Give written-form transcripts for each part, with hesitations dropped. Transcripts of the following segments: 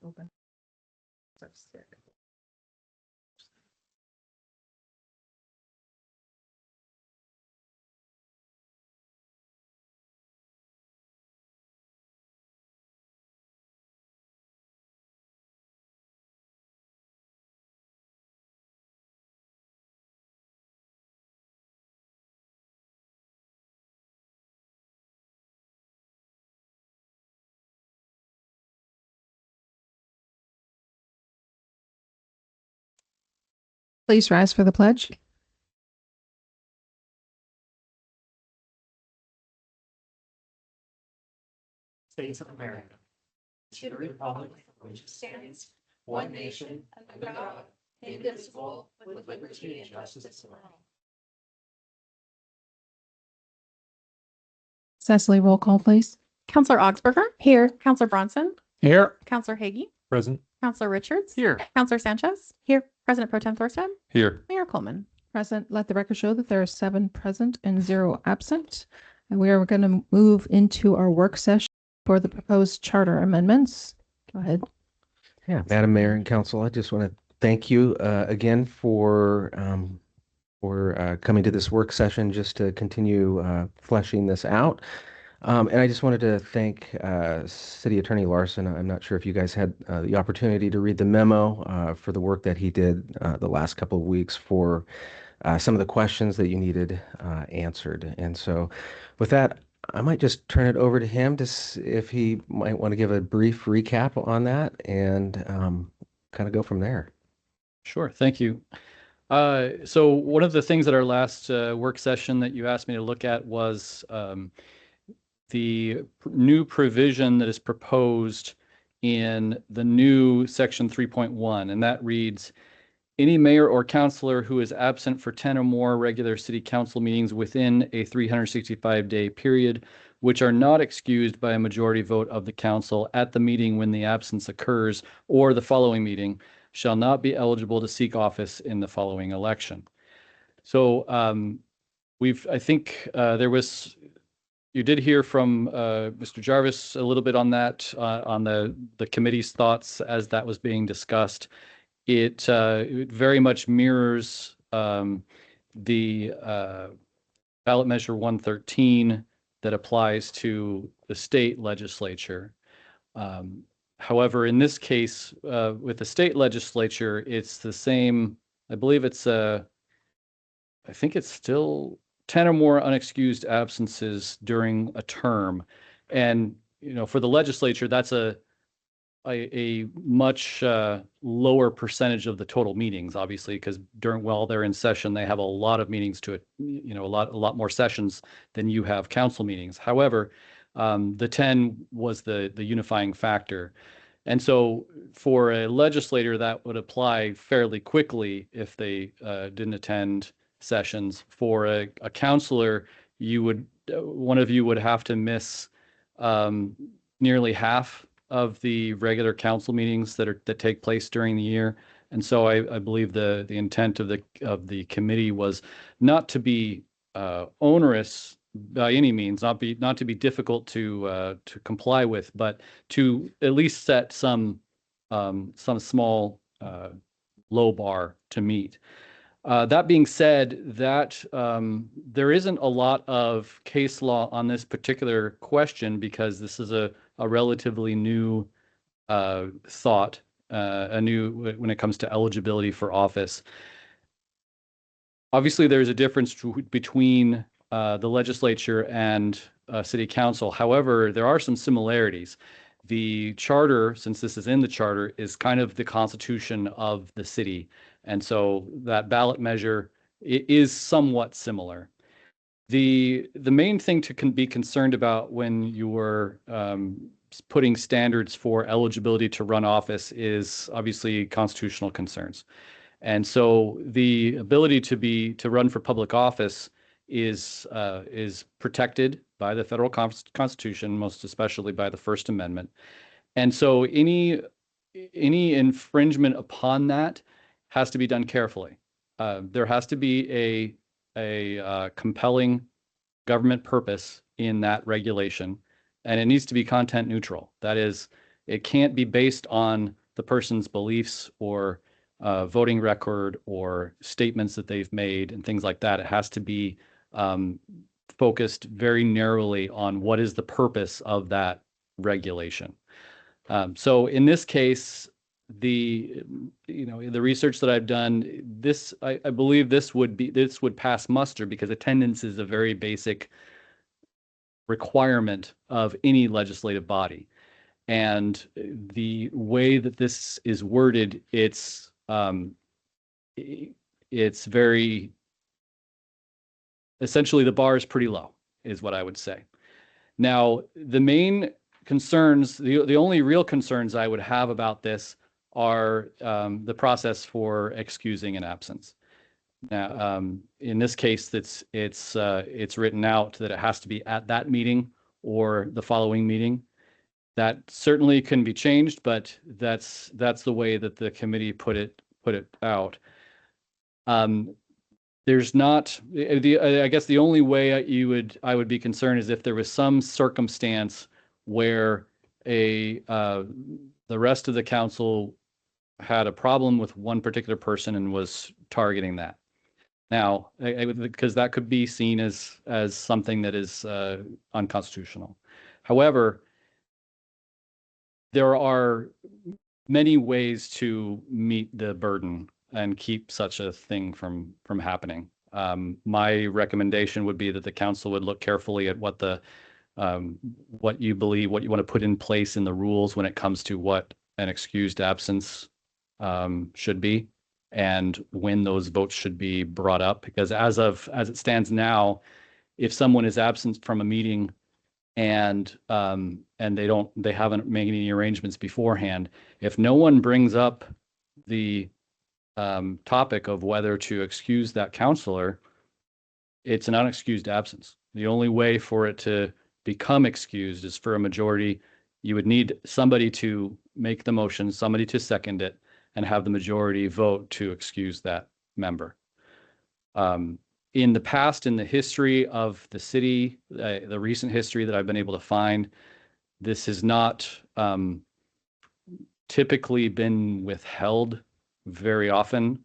Open. Please rise for the pledge. States of America, to the republic which stands, one nation, under God, indivisible, with liberty and justice for all. Cecily, roll call, please. Counselor Augsburger. Here. Counselor Bronson. Here. Counselor Hagee. Present. Counselor Richards. Here. Counselor Sanchez. Here. President Pro Tem Thorstad. Here. Mayor Coleman. Present. Let the record show that there are 7 present and 0 absent. And we are going to move into our work session for the proposed charter amendments. Go ahead. Yeah, Madam Mayor and Council, I just want to thank you again for coming to this work session just to continue fleshing this out. And I just wanted to thank City Attorney Larson. I'm not sure if you guys had the opportunity to read the memo for the work that he did the last couple of weeks for some of the questions that you needed answered. And so with that, I might just turn it over to him to see if he might want to give a brief recap on that and kind of go from there. Sure. Thank you. So one of the things at our last work session that you asked me to look at was the new provision that is proposed in the new section 3.1, and that reads, any mayor or councilor who is absent for 10 or more regular city council meetings within a 365-day period, which are not excused by a majority vote of the council at the meeting when the absence occurs or the following meeting, shall not be eligible to seek office in the following election. So I think you did hear from Mr. Jarvis a little bit on that, on the committee's thoughts as that was being discussed. It very much mirrors the ballot measure 113 that applies to the state legislature. However, in this case, with the state legislature, it's the same. I believe it's I think it's still 10 or more unexcused absences during a term, and for the legislature, that's a much lower percentage of the total meetings, obviously, because while they're in session, they have a lot of meetings to it, a lot more sessions than you have council meetings. However, the 10 was the unifying factor. And so for a legislator, that would apply fairly quickly if they didn't attend sessions. For a councilor, one of you would have to miss nearly half of the regular council meetings that take place during the year. And so I believe the intent of the committee was not to be onerous by any means, not to be difficult to comply with, but to at least set some small low bar to meet. That being said, there isn't a lot of case law on this particular question because this is a relatively new thought, when it comes to eligibility for office. Obviously, there's a difference between the legislature and city council. However, there are some similarities. The charter, since this is in the charter, is kind of the constitution of the city. And so that ballot measure it is somewhat similar. The main thing to be concerned about when you're putting standards for eligibility to run office is obviously constitutional concerns. And so the ability to run for public office is protected by the federal constitution, most especially by the First Amendment. And so any infringement upon that has to be done carefully. There has to be a compelling government purpose in that regulation, and it needs to be content neutral. That is, it can't be based on the person's beliefs or voting record or statements that they've made and things like that. It has to be focused very narrowly on what is the purpose of that regulation. So in this case, the research that I've done, I believe this would pass muster because attendance is a very basic requirement of any legislative body. And the way that this is worded, it's very, essentially the bar is pretty low, is what I would say. Now, the main concerns, the only real concerns I would have about this are the process for excusing an absence. Now, in this case, it's written out that it has to be at that meeting or the following meeting. That certainly can be changed, but that's the way that the committee put it out. There's not I guess the only way I would be concerned is if there was some circumstance where the rest of the council had a problem with one particular person and was targeting that. Now, because that could be seen as something that is unconstitutional. However, there are many ways to meet the burden and keep such a thing from happening. My recommendation would be that the council would look carefully at what you believe, what you want to put in place in the rules when it comes to what an excused absence should be, and when those votes should be brought up. Because as it stands now, if someone is absent from a meeting and they haven't made any arrangements beforehand, if no one brings up the topic of whether to excuse that counselor, it's an unexcused absence. The only way for it to become excused is for a majority. You would need somebody to make the motion, somebody to second it, and have the majority vote to excuse that member. In the past, in the history of the city, the recent history that I've been able to find, this has not typically been withheld very often.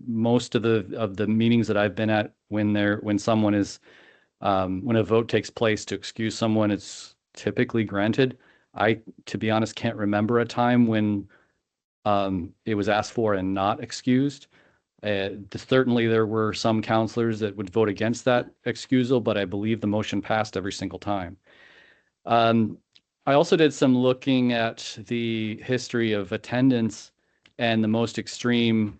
Most of the meetings that I've been at, when a vote takes place to excuse someone, it's typically granted. I, to be honest, can't remember a time when it was asked for and not excused. Certainly there were some counselors that would vote against that excusal, but I believe the motion passed every single time. I also did some looking at the history of attendance and the most extreme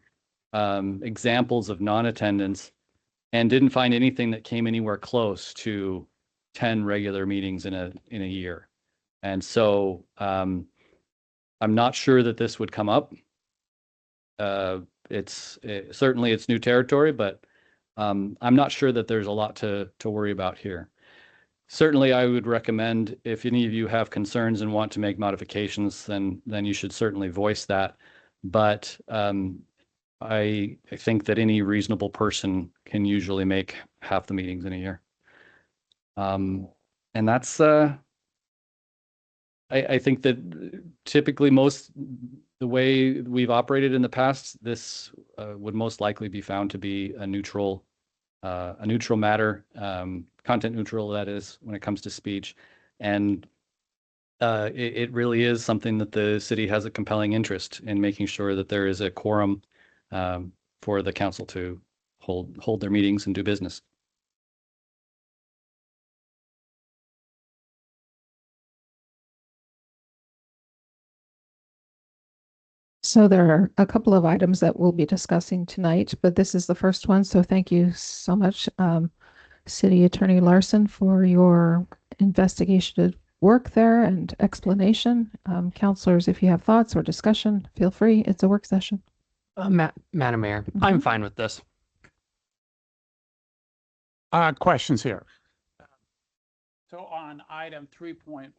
examples of non-attendance, and didn't find anything that came anywhere close to 10 regular meetings in a year. And so I'm not sure that this would come up. Certainly it's new territory, but I'm not sure that there's a lot to worry about here. Certainly, I would recommend, if any of you have concerns and want to make modifications, then you should certainly voice that. But I think that any reasonable person can usually make half the meetings in a year. And that's I think that typically the way we've operated in the past, this would most likely be found to be a neutral matter, content neutral, that is, when it comes to speech. And it really is something that the city has a compelling interest in, making sure that there is a quorum for the council to hold their meetings and do business. So there are a couple of items that we'll be discussing tonight, but this is the first one. So thank you so much, City Attorney Larson, for your investigative work there and explanation. Counselors, if you have thoughts or discussion, feel free. It's a work session. Madam Mayor, I'm fine with this. Questions here. So on item 3.1,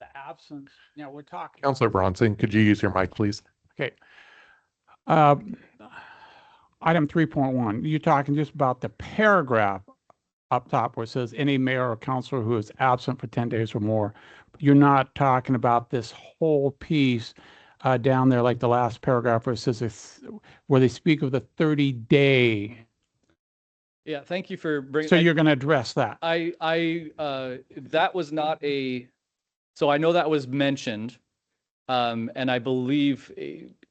the absence, we're talking. Counselor Bronson, could you use your mic, please? Okay. Item 3.1, you're talking just about the paragraph up top where it says any mayor or councilor who is absent for 10 days or more. You're not talking about this whole piece down there, like the last paragraph where it says where they speak of the 30-day. Yeah, thank you for bringing. So you're going to address that. That was not so I know that was mentioned. And I believe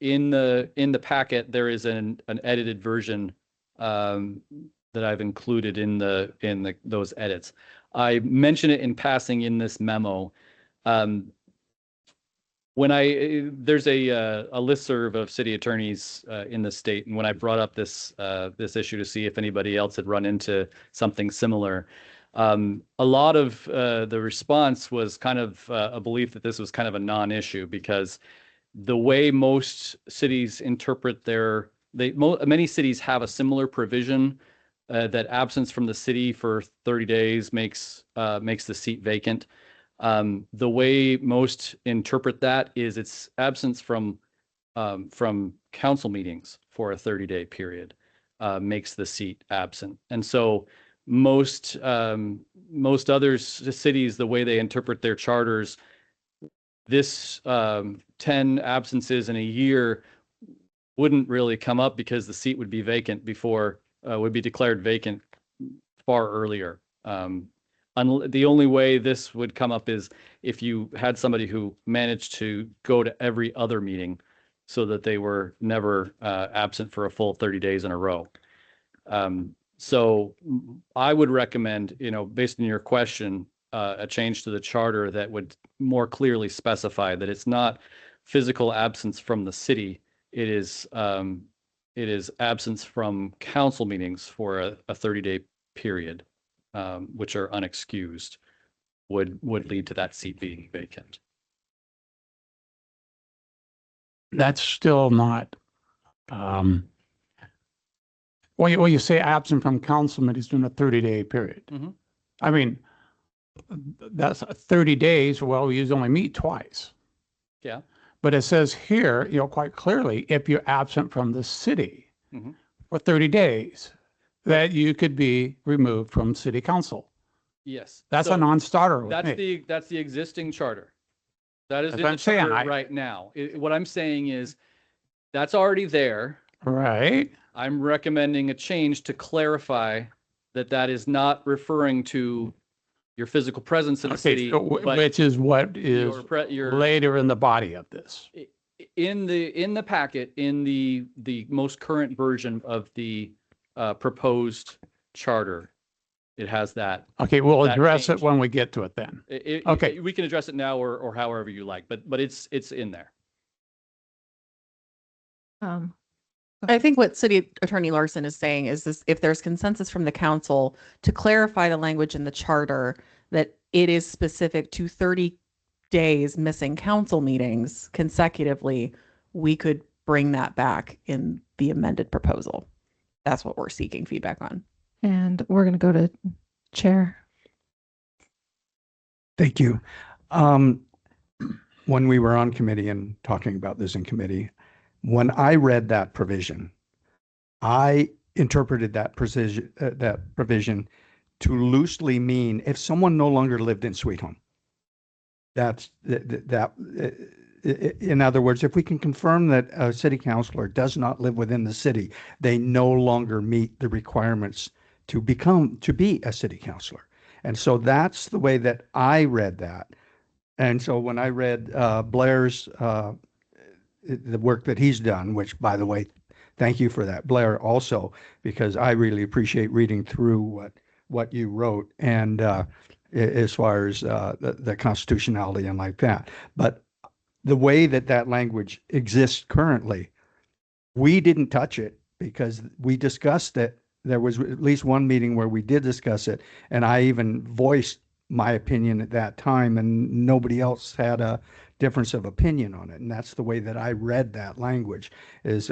in the packet, there is an edited version, that I've included in those edits. I mention it in passing in this memo. There's a listserv of city attorneys in the state, and when I brought up this issue to see if anybody else had run into something similar, a lot of the response was kind of a belief that this was kind of a non-issue, because the way most cities interpret many cities have a similar provision that absence from the city for 30 days makes the seat vacant. The way most interpret that is it's absence from council meetings for a 30-day period makes the seat absent. And so most other cities, the way they interpret their charters, this 10 absences in a year wouldn't really come up because the seat would be vacant would be declared vacant far earlier. The only way this would come up is if you had somebody who managed to go to every other meeting so that they were never absent for a full 30 days in a row. So I would recommend, based on your question, a change to the charter that would more clearly specify that it's not physical absence from the city. It is absence from council meetings for a 30-day period, which are unexcused, would lead to that seat being vacant. That's still not, when you say absent from council meetings during a 30-day period. Mhm. I mean, that's 30 days. Well, you only meet twice. Yeah. But it says here, quite clearly, if you're absent from the city Mhm. for 30 days, that you could be removed from city council. Yes. That's So a non-starter with me. that's the existing charter. That is That's in what the I'm saying. charter right now. What I'm saying is that's already there. Right. I'm recommending a change to clarify that is not referring to your physical presence in the Okay, city, so but which is what is your later in the body of this. in the packet, in the most current version of the proposed charter. It has that. Okay, we'll that address change. it when we get to it then. Okay. We can address it now or however you like, but it's in there. I think what City Attorney Larson is saying is this: if there's consensus from the council to clarify the language in the charter that it is specific to 30 days missing council meetings consecutively, we could bring that back in the amended proposal. That's what we're seeking feedback on. And we're going to go to Chair. Thank you. When we were on committee and talking about this in committee, when I read that provision, I interpreted that provision to loosely mean if someone no longer lived in Sweet Home. In other words, if we can confirm that a city councilor does not live within the city, they no longer meet the requirements to be a city councilor. And so that's the way that I read that. And so when I read Blair's, the work that he's done, which, by the way, thank you for that, Blair, also, because I really appreciate reading through what you wrote, and as far as the constitutionality and like that. But the way that that language exists currently, we didn't touch it because we discussed it. There was at least one meeting where we did discuss it, and I even voiced my opinion at that time, and nobody else had a difference of opinion on it. And that's the way that I read that language, is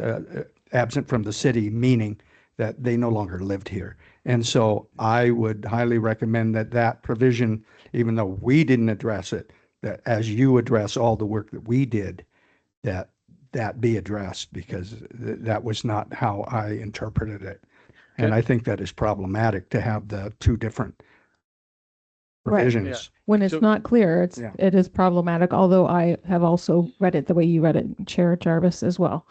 absent from the city, meaning that they no longer lived here. And so I would highly recommend that that provision, even though we didn't address it, that as you address all the work that we did, that that be addressed, because that was not how I interpreted it. And Okay. I think that is problematic to have the two different Right. provisions. When it's So- not clear, Yeah. it is problematic, although I have also read it the way you read it, Chair Jarvis, as well.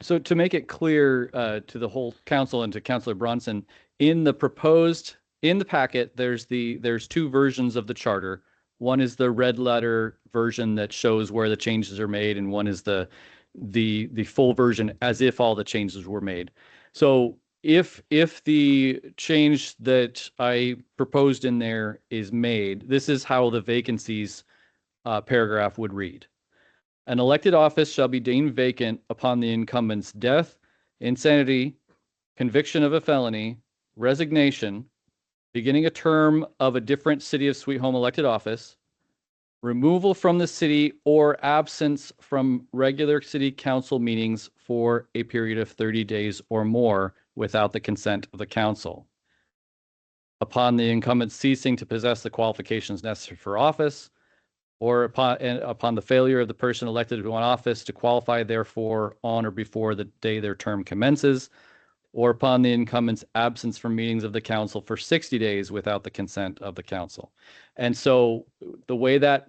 So to make it clear to the whole council and to Councilor Bronson, in the packet, there's two versions of the charter. One is the red letter version that shows where the changes are made, and one is the full version as if all the changes were made. So if the change that I proposed in there is made, this is how the vacancies paragraph would read. An elected office shall be deemed vacant upon the incumbent's death, insanity, conviction of a felony, resignation, beginning a term of a different City of Sweet Home elected office, removal from the city, or absence from regular city council meetings for a period of 30 days or more without the consent of the council. Upon the incumbent ceasing to possess the qualifications necessary for office, or upon the failure of the person elected to an office to qualify therefore on or before the day their term commences, or upon the incumbent's absence from meetings of the council for 60 days without the consent of the council. And so that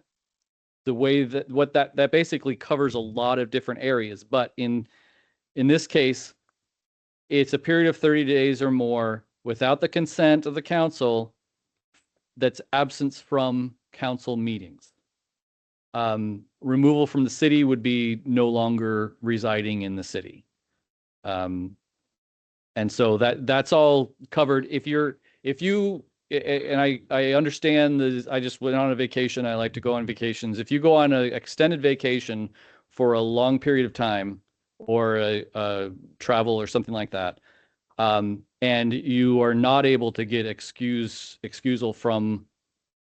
basically covers a lot of different areas, but in this case, it's a period of 30 days or more without the consent of the council that's absence from council meetings. Removal from the city would be no longer residing in the city. And so that's all covered. And I understand I just went on a vacation. I like to go on vacations. If you go on an extended vacation for a long period of time, or a travel or something like that, and you are not able to get excusal from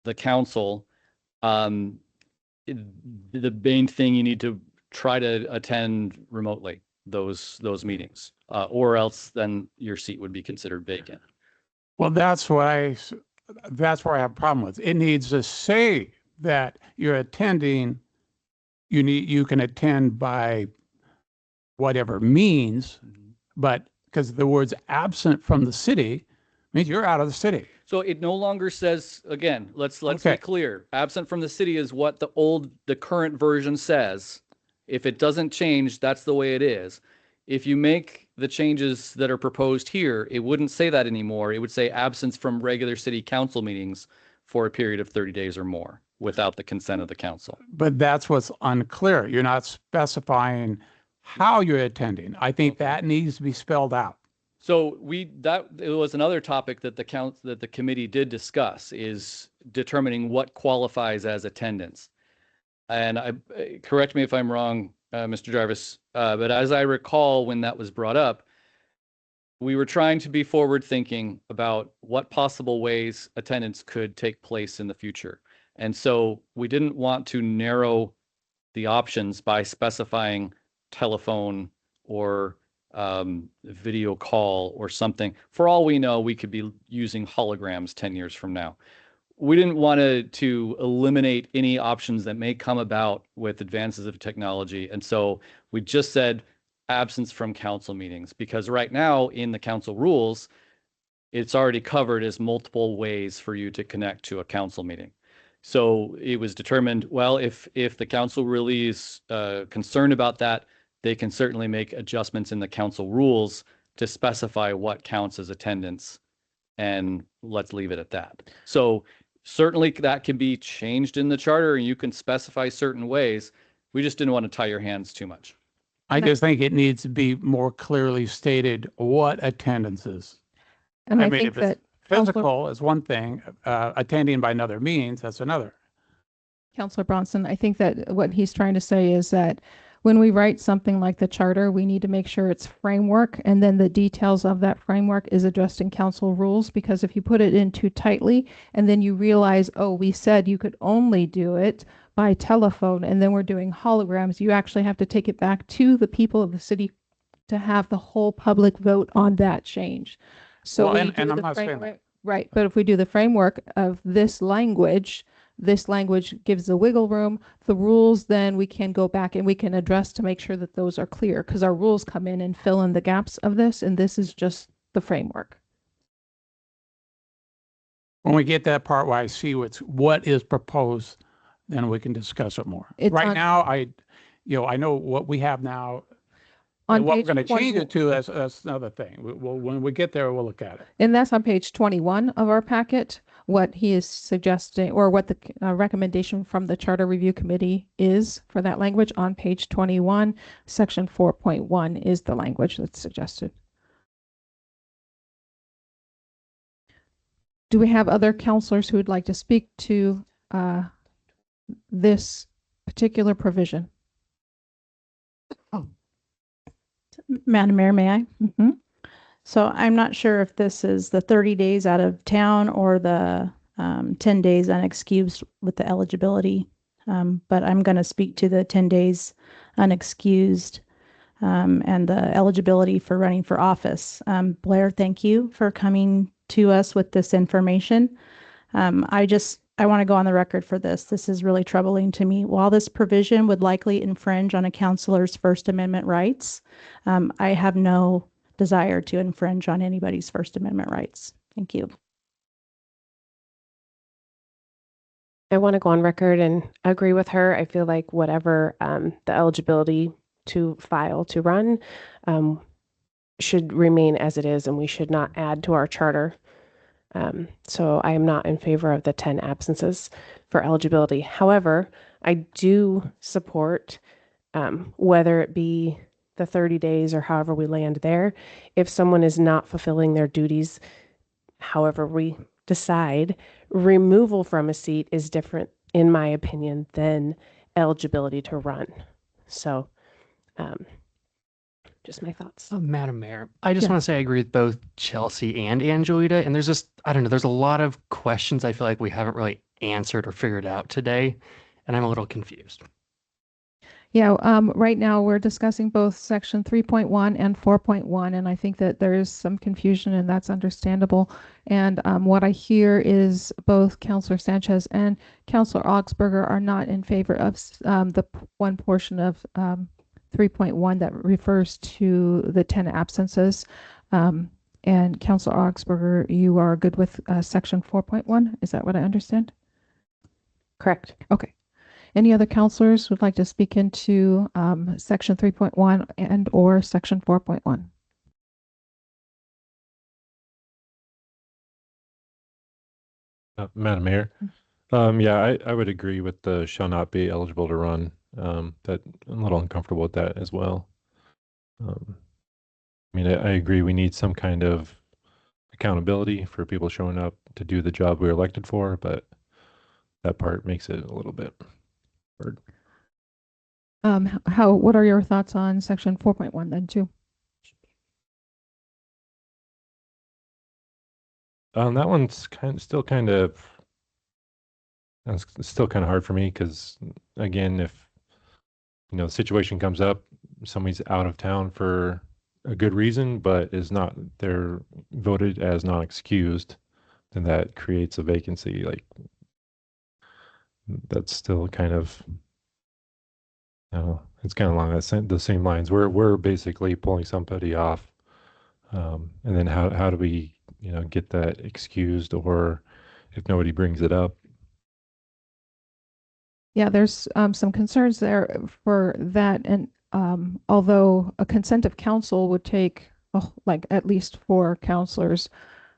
the council, the main thing, you need to try to attend remotely those meetings, or else then your seat would be considered vacant. Well, that's where I have a problem with. It needs to say that you're attending, you can attend by whatever means, but because the words absent from the city means you're out of the city. So it no longer says, again, let's Okay. be clear. Absent from the city is what the current version says. If it doesn't change, that's the way it is. If you make the changes that are proposed here, it wouldn't say that anymore. It would say absence from regular city council meetings for a period of 30 days or more without the consent of the council. But that's what's unclear. You're not specifying how you're attending. I think that needs to be spelled out. So it was another topic that the committee did discuss, is determining what qualifies as attendance. And correct me if I'm wrong, Mr. Jarvis, but as I recall, when that was brought up, we were trying to be forward thinking about what possible ways attendance could take place in the future. And so we didn't want to narrow the options by specifying telephone or video call or something. For all we know, we could be using holograms 10 years from now. We didn't want to eliminate any options that may come about with advances of technology. And so we just said absence from council meetings, because right now in the council rules, it's already covered as multiple ways for you to connect to a council meeting. So it was determined, well, if the council really is concerned about that, they can certainly make adjustments in the council rules to specify what counts as attendance, and let's leave it at that. So certainly that can be changed in the charter, and you can specify certain ways. We just didn't want to tie your hands too much. I just think it needs to be more clearly stated what attendance is. And I mean, think if it's that Counselor- physical is one thing, attending by another means, that's another. Counselor Bronson, I think that what he's trying to say is that when we write something like the charter, we need to make sure it's framework, and then the details of that framework is addressed in council rules, because if you put it in too tightly and then you realize, oh, we said you could only do it by telephone and then we're doing holograms, you actually have to take it back to the people of the city to have the whole public vote on that change. So Well, we and do I'm the not saying that. framework, right? But if we do the framework of this language gives the wiggle room. The rules, then we can go back and we can address to make sure that those are clear, because our rules come in and fill in the gaps of this, and this is just the framework. When we get that part where I see what is proposed, then we can discuss it more. It's Right on- now, I know what we have now. On And what we're page going to change 21 it to, that's another thing. When we get there, we'll look at it. And that's on page 21 of our packet, what he is suggesting, or what the recommendation from the Charter Review Committee is for that language. On page 21, section 4.1 is the language that's suggested. Do we have other counselors who would like to speak to this particular provision? Madam Mayor, may I? Mm-hmm. So I'm not sure if this is the 30 days out of town or the 10 days unexcused with the eligibility, but I'm going to speak to the 10 days unexcused and the eligibility for running for office. Blair, thank you for coming to us with this information. I want to go on the record for this. This is really troubling to me. While this provision would likely infringe on a counselor's First Amendment rights, I have no desire to infringe on anybody's First Amendment rights. Thank you. I want to go on record and agree with her. I feel like whatever the eligibility to file to run should remain as it is, and we should not add to our charter. So I am not in favor of the 10 absences for eligibility. However, I do support whether it be the 30 days or however we land there. If someone is not fulfilling their duties, however we decide, removal from a seat is different, in my opinion, than eligibility to run. So just my thoughts. Madam Mayor, I just Yeah. want to say I agree with both Chelsea and Angelita. And there's just, I don't know, there's a lot of questions I feel like we haven't really answered or figured out today. And I'm a little confused. Yeah, right now we're discussing both section 3.1 and 4.1, and I think that there is some confusion, and that's understandable. And what I hear is both Councilor Sanchez and Councilor Augsburger are not in favor of the one portion of 3.1 that refers to the 10 absences. And Councilor Augsburger, you are good with section 4.1? Is that what I understand? Correct. Okay. Any other counselors would like to speak into section 3.1 and or section 4.1? Madam Mayor, yeah, I would agree with the shall not be eligible to run. That I'm a little uncomfortable with that as well. I mean, I agree we need some kind of accountability for people showing up to do the job we were elected for, but that part makes it a little bit hard. What are your thoughts on section 4.1 then too? That one's still kind of hard for me because, again, if the situation comes up, somebody's out of town for a good reason, but they're voted as not excused, then that creates a vacancy. Like, that's still kind of, it's kind of along the same lines. We're basically pulling somebody off, and then how do we get that excused, or if nobody brings it up? Yeah, there's some concerns there for that, and although a consent of council would take like at least 4 counselors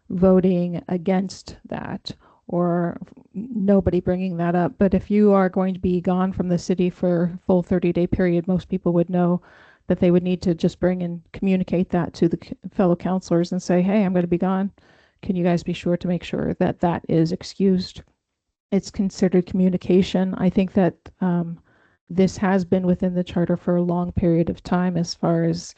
voting against that, or nobody bringing that up. But if you are going to be gone from the city for a full 30-day period, most people would know that they would need to just bring and communicate that to the fellow counselors and say, hey, I'm going to be gone. Can you guys be sure to make sure that that is excused? it's considered communication. I think that this has been within the charter for a long period of time as far as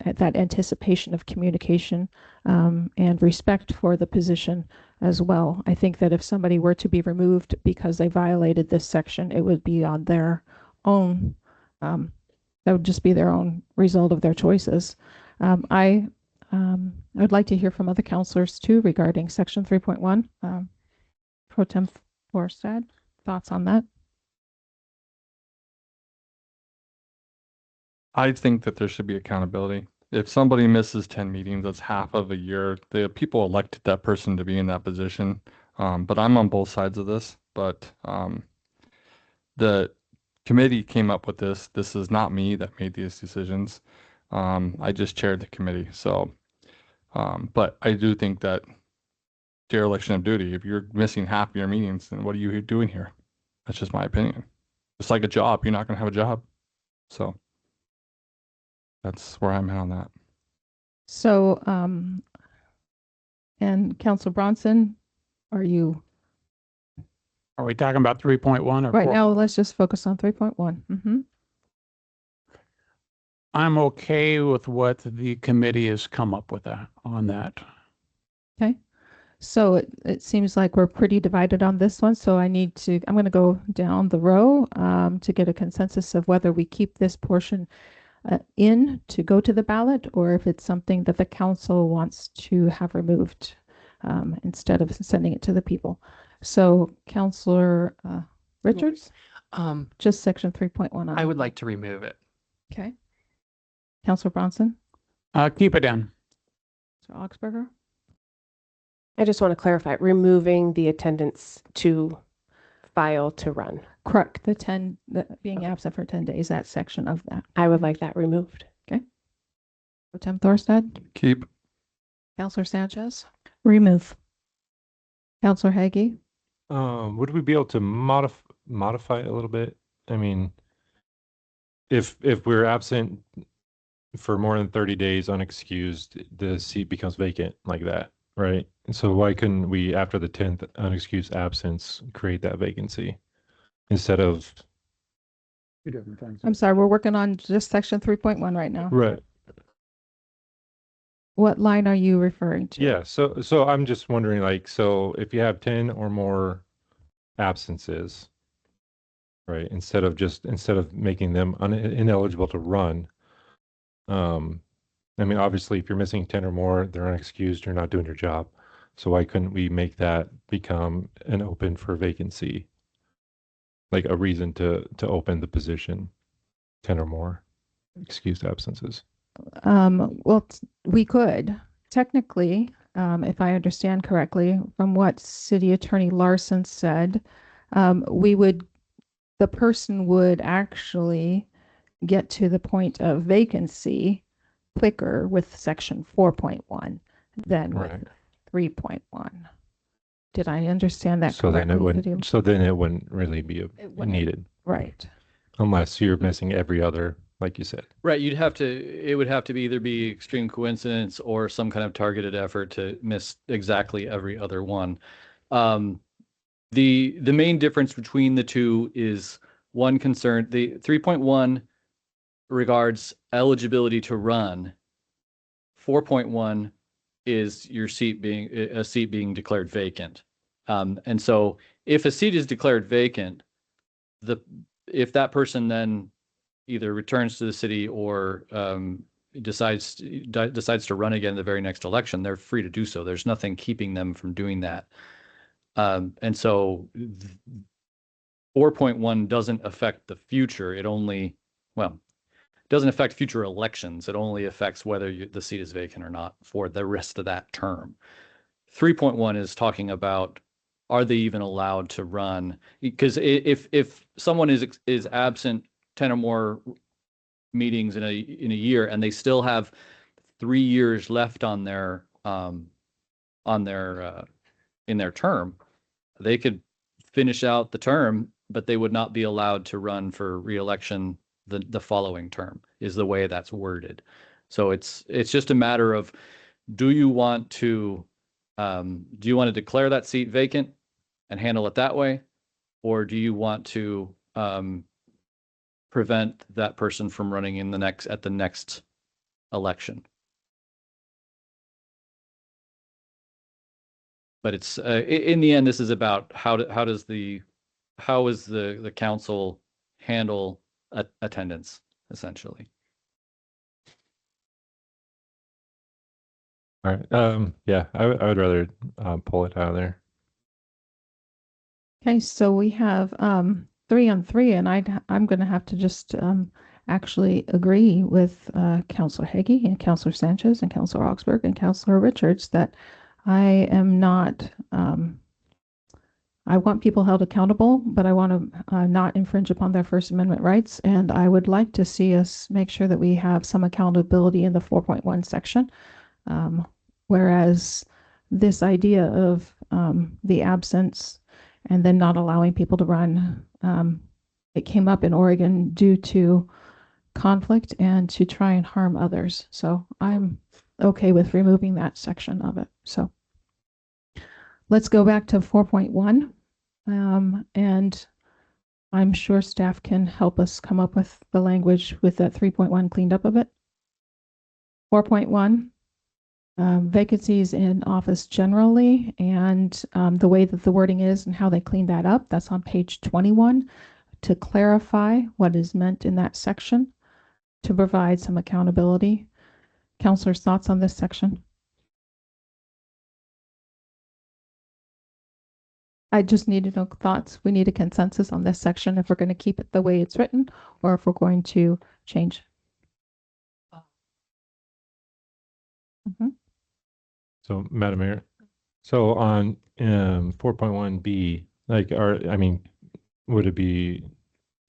that anticipation of communication and respect for the position as well. I think that if somebody were to be removed because they violated this section, it would be on their own. That would just be their own result of their choices. I would like to hear from other counselors too regarding section 3.1. Pro Tem Forstad, thoughts on that? I think that there should be accountability. If somebody misses 10 meetings, that's half of a year. The people elected that person to be in that position. But I'm on both sides of this. But the committee came up with this. This is not me that made these decisions. I just chaired the committee. So, but I do think that dereliction of duty, if you're missing half of your meetings, then what are you doing here? That's just my opinion. It's like a job. You're not going to have a job. So that's where I'm at on that. So, and Council Bronson, are you, Are we talking about 3.1 or right 4? now, let's just focus on 3.1. I'm okay with what the committee has come up with on that. Okay. So it seems like we're pretty divided on this one. So I'm going to go down the row to get a consensus of whether we keep this portion in to go to the ballot or if it's something that the council wants to have removed instead of sending it to the people. So Councillor Richards, just section 3.1. I would like to remove it. Okay. Councillor Bronson, Keep it in. Mr. Augsburger. I just want to clarify, removing the attendance to file to run. Correct. Being absent for 10 days, that section of that. I would like that removed. Pro Tem Thorstad, Keep. Councillor Sanchez, Remove. Councillor Hagee. Would we be able to modify it a little bit? I mean, if we're absent for more than 30 days unexcused, the seat becomes vacant like that, right? And so why couldn't we, after the 10th unexcused absence, create that vacancy instead of? Two different things. I'm sorry, we're working on just section 3.1 right now. Right. What line are you referring to? Yeah. So I'm just wondering, like, so if you have 10 or more absences, right, instead of making them ineligible to run, I mean, obviously, if you're missing 10 or more, they're unexcused, you're not doing your job. So why couldn't we make that become an open for vacancy? Like a reason to open the position, 10 or more excused absences. Well, we could technically, if I understand correctly, from what City Attorney Larson said, the person would actually get to the point of vacancy quicker with section 4.1 than with Right. 3.1. Did I understand that So then correctly? it wouldn't really be needed Right. unless you're missing every other, like you said. Right, it would have to either be extreme coincidence or some kind of targeted effort to miss exactly every other one. The main difference between the two is one concern. The 3.1 regards eligibility to run. 4.1 is your seat being declared vacant. And so if a seat is declared vacant, if that person then either returns to the city or decides to run again the very next election, they're free to do so. There's nothing keeping them from doing that. And so 4.1 doesn't affect the future. It doesn't affect future elections. It only affects whether the seat is vacant or not for the rest of that term. 3.1 is talking about, are they even allowed to run? Because if someone is absent 10 or more meetings in a year and they still have 3 years left in their term, they could finish out the term, but they would not be allowed to run for re-election the following term, is the way that's worded. So it's just a matter of, do you want to declare that seat vacant and handle it that way? Or do you want to prevent that person from running in at the next election? But it's in the end, this is about how is the council handle attendance, essentially. All right. Yeah, I would rather pull it out of there. Okay, so we have 3 on 3, and I'm going to have to just actually agree with Councilor Hagee and Councilor Sanchez and Councilor Augsburg and Councilor Richards that I am not. I want people held accountable, but I want to not infringe upon their First Amendment rights, and I would like to see us make sure that we have some accountability in the 4.1 section. Whereas this idea of the absence and then not allowing people to run, it came up in Oregon due to conflict and to try and harm others. So I'm okay with removing that section of it. So let's go back to 4.1. And I'm sure staff can help us come up with the language with that 3.1 cleaned up a bit. 4.1. Vacancies in office generally, and the way that the wording is and how they clean that up. That's on page 21 to clarify what is meant in that section to provide some accountability. Councilors, thoughts on this section? I just need to know thoughts. We need a consensus on this section if we're going to keep it the way it's written or if we're going to change. So, Madam Mayor, so on 4.1B, like, would it be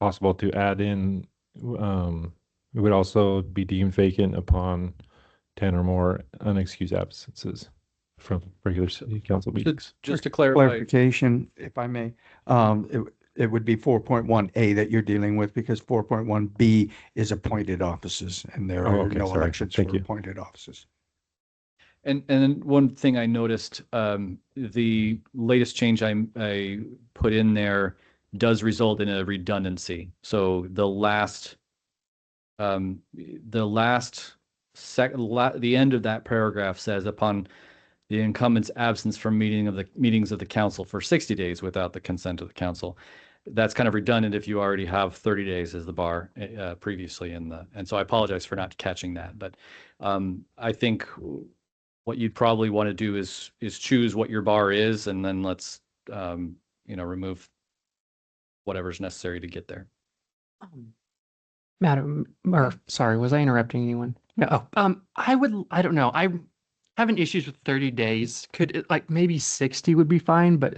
possible to add in, it would also be deemed vacant upon 10 or more unexcused absences from regular city council meetings? Just to clarify. Clarification, if I may, it would be 4.1A that you're dealing with because 4.1B is appointed offices and there are no elections for appointed offices. And then one thing I noticed, the latest change I put in there does result in a redundancy. So the end of that paragraph says upon the incumbent's absence from meetings of the council for 60 days without the consent of the council. That's kind of redundant if you already have 30 days as the bar previously and so I apologize for not catching that. But I think what you'd probably want to do is choose what your bar is, and then let's remove whatever's necessary to get there. Madam, or sorry, was I interrupting anyone? No. I don't know. I'm having issues with 30 days. Could it, like maybe 60 would be fine, but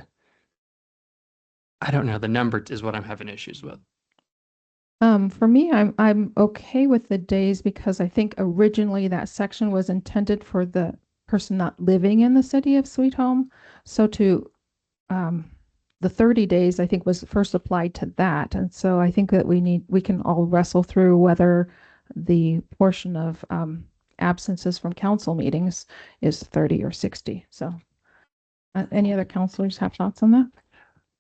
I don't know. The number is what I'm having issues with. For me, I'm okay with the days because I think originally that section was intended for the person not living in the city of Sweet Home. So to the 30 days, I think, was first applied to that. And so I think that we can all wrestle through whether the portion of absences from council meetings is 30 or 60. So any other counselors have thoughts on that?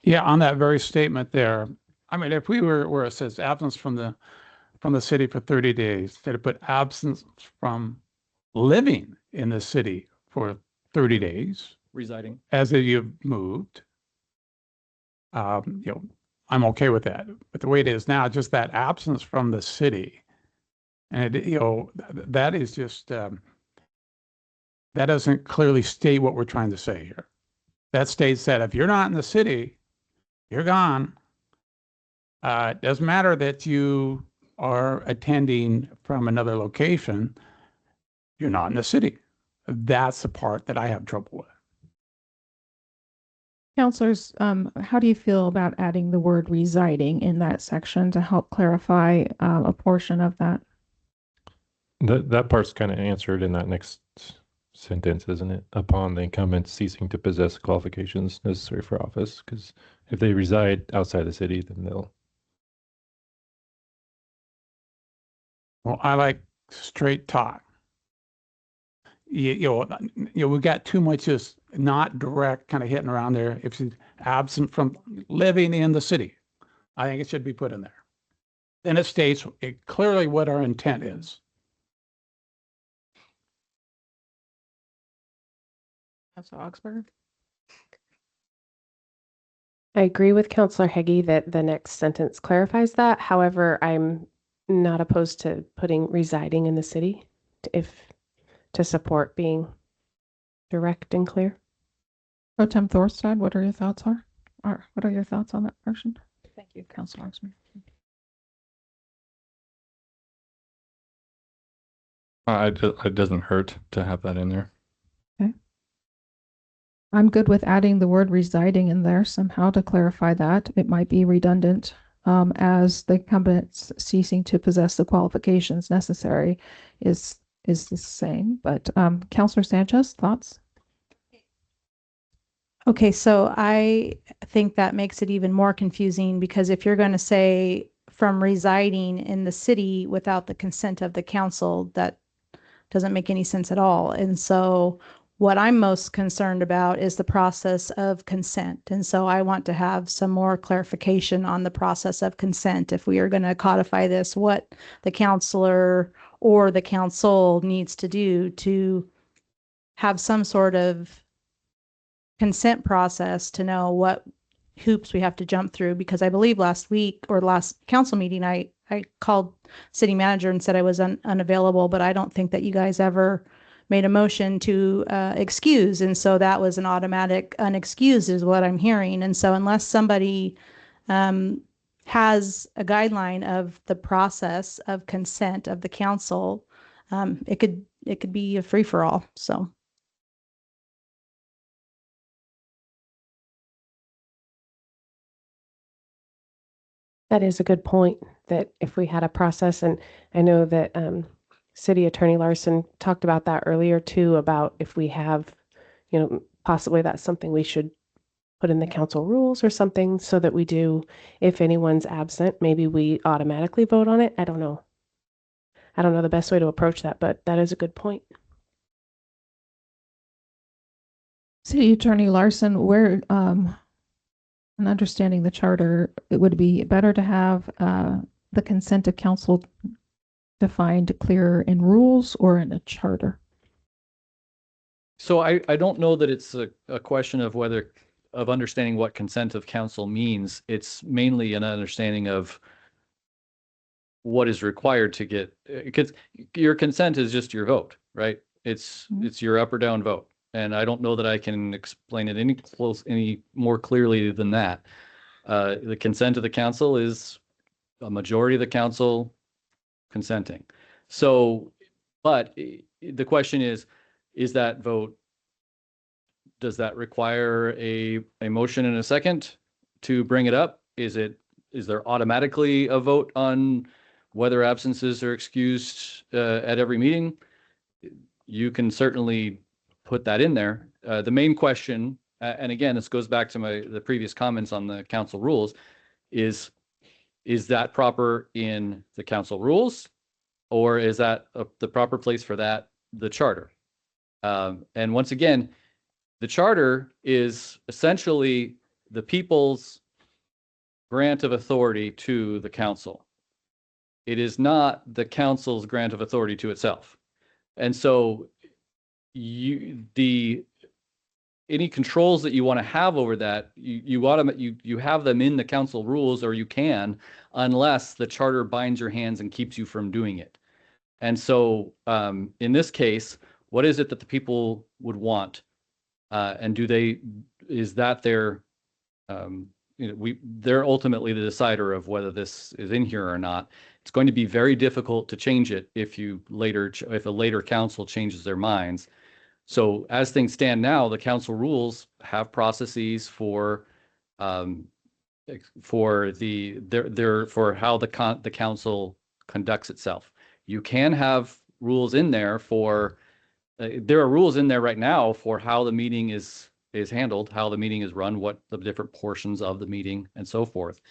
Yeah, on that very statement there, I mean, if we were where it says absence from the city for 30 days, instead of put absence from living in the city for 30 days, residing as if you've moved, I'm okay with that. But the way it is now, just that absence from the city, and that is just that doesn't clearly state what we're trying to say here. That states that if you're not in the city, you're gone. It doesn't matter that you are attending from another location. You're not in the city. That's the part that I have trouble with. Counselors, how do you feel about adding the word residing in that section to help clarify a portion of that? That part's kind of answered in that next sentence, isn't it? Upon the incumbent ceasing to possess qualifications necessary for office, because if they reside outside the city, then they'll. Well, I like straight talk. We got too much just not direct, kind of hitting around there. If she's absent from living in the city, I think it should be put in there. Then it states clearly what our intent is. Councilor Augsburger? I agree with Counselor Heggie that the next sentence clarifies that. However, I'm not opposed to putting residing in the city to support being direct and clear. Pro Tem Thorstad, what are your thoughts on that version? Thank you, Councilor Augsburger. It doesn't hurt to have that in there. I'm good with adding the word residing in there somehow to clarify that. It might be redundant as the incumbents ceasing to possess the qualifications necessary is the same. But Councilor Sanchez, thoughts? Okay, so I think that makes it even more confusing because if you're going to say from residing in the city without the consent of the council, that doesn't make any sense at all. And so what I'm most concerned about is the process of consent. And so I want to have some more clarification on the process of consent. If we are going to codify this, what the counselor or the council needs to do to have some sort of consent process to know what hoops we have to jump through. Because I believe last week or last council meeting, I called city manager and said I was unavailable, but I don't think that you guys ever made a motion to excuse. And so that was an automatic unexcused is what I'm hearing. And so unless somebody has a guideline of the process of consent of the council, it could be a free for all. So. That is a good point, that if we had a process, and I know that City Attorney Larson talked about that earlier too, about if we have, possibly that's something we should put in the council rules or something so that we do, if anyone's absent, maybe we automatically vote on it. I don't know. I don't know the best way to approach that, but that is a good point. City Attorney Larson, where and understanding the charter, it would be better to have the consent of council defined clearer in rules or in a charter? So I don't know that it's a question of understanding what consent of council means. It's mainly an understanding of what is required to get, because your consent is just your vote, right? It's your up or down vote. And I don't know that I can explain it any more clearly than that. The consent of the council is a majority of the council consenting. So, but the question is that vote, does that require a motion and a second to bring it up? Is there automatically a vote on whether absences are excused at every meeting? You can certainly put that in there. The main question, and again, this goes back to the previous comments on the council rules, is that proper in the council rules, or is that the proper place for that, the charter? And once again, the charter is essentially the people's grant of authority to the council. It is not the council's grant of authority to itself. And so any controls that you want to have over that, you have them in the council rules, or you can, unless the charter binds your hands and keeps you from doing it. And so in this case, what is it that the people would want? And is that their, they're ultimately the decider of whether this is in here or not. It's going to be very difficult to change it if a later council changes their minds. So as things stand now, the council rules have processes for how the council conducts itself. You can have rules in there there are rules in there right now for how the meeting is handled, how the meeting is run, what the different portions of the meeting and so forth.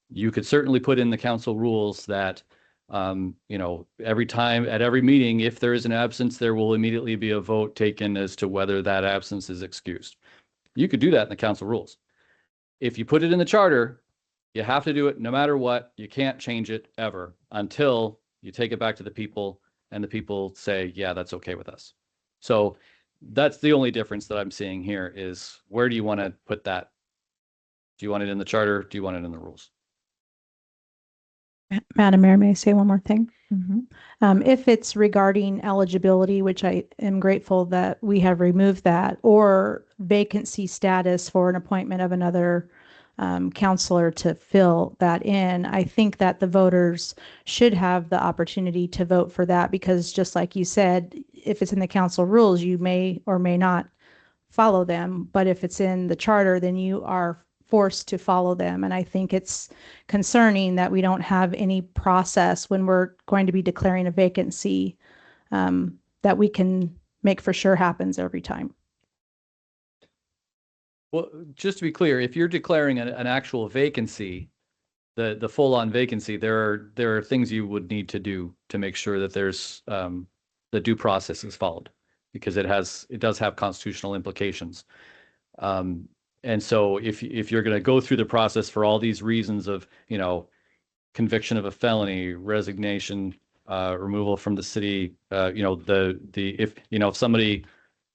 You could certainly put in the council rules that You know, every time at every meeting, if there is an absence, there will immediately be a vote taken as to whether that absence is excused. You could do that in the council rules. If you put it in the charter, you have to do it no matter what. You can't change it ever until you take it back to the people and the people say, yeah, that's okay with us. So that's the only difference that I'm seeing here is where do you want to put that? Do you want it in the charter? Do you want it in the rules? Madam Mayor, may I say one more thing? Mhm. If it's regarding eligibility, which I am grateful that we have removed that, or vacancy status for an appointment of another counselor to fill that in, I think that the voters should have the opportunity to vote for that because just like you said, if it's in the council rules, you may or may not follow them. But if it's in the charter, then you are forced to follow them. And I think it's concerning that we don't have any process when we're going to be declaring a vacancy that we can make for sure happens every time. Well, just to be clear, if you're declaring an actual vacancy, the full-on vacancy, there are things you would need to do to make sure that there's the due process is followed because it does have constitutional implications. And so if you're going to go through the process for all these reasons of, you know, conviction of a felony, resignation, removal from the city, you know, if somebody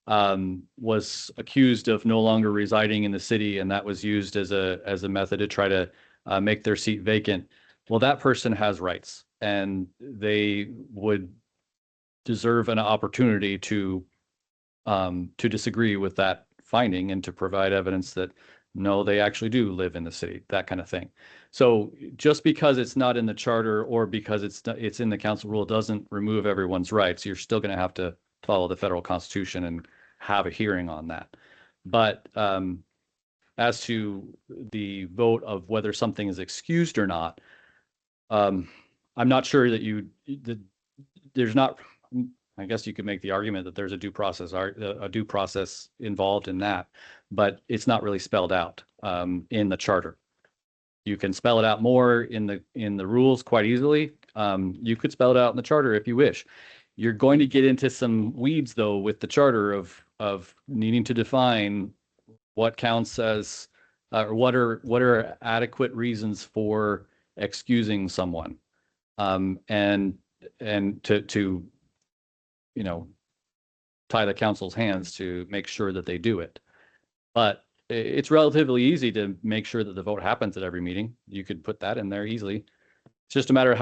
was accused of no longer residing in the city and that was used as a method to try to make their seat vacant, well, that person has rights and they would deserve an opportunity to disagree with that finding and to provide evidence that no, they actually do live in the city, that kind of thing. So just because it's not in the charter or because it's in the council rule doesn't remove everyone's rights. You're still going to have to follow the federal constitution and have a hearing on that. But as to the vote of whether something is excused or not, I'm not sure that there's not. I guess you could make the argument that there's a due process involved in that, but it's not really spelled out in the charter. You can spell it out more in the rules quite easily. You could spell it out in the charter if you wish. You're going to get into some weeds though with the charter of needing to define what counts as or what are adequate reasons for excusing someone, and to you know, tie the council's hands to make sure that they do it. But it's relatively easy to make sure that the vote happens at every meeting. You could put that in there easily. It's just a matter of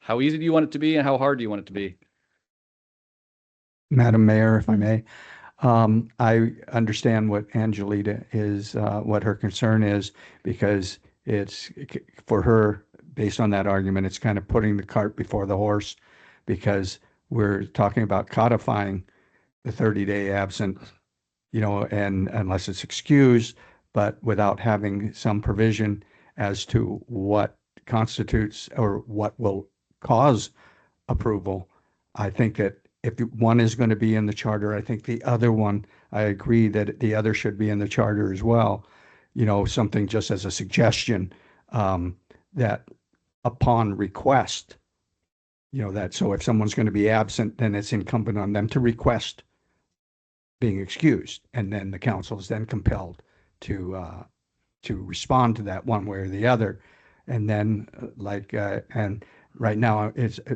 how easy do you want it to be and how hard do you want it to be? Madam Mayor, if I may, I understand what Angelita is, what her concern is, because it's for her, based on that argument, it's kind of putting the cart before the horse, because we're talking about codifying the 30-day absent, you know, and unless it's excused, but without having some provision as to what constitutes or what will cause approval. I think that if one is going to be in the charter, I think the other one, I agree that the other should be in the charter as well. You know, something just as a suggestion that upon request, you know, that so if someone's going to be absent, then it's incumbent on them to request being excused, and then the council is then compelled to respond to that one way or the other. And then and right now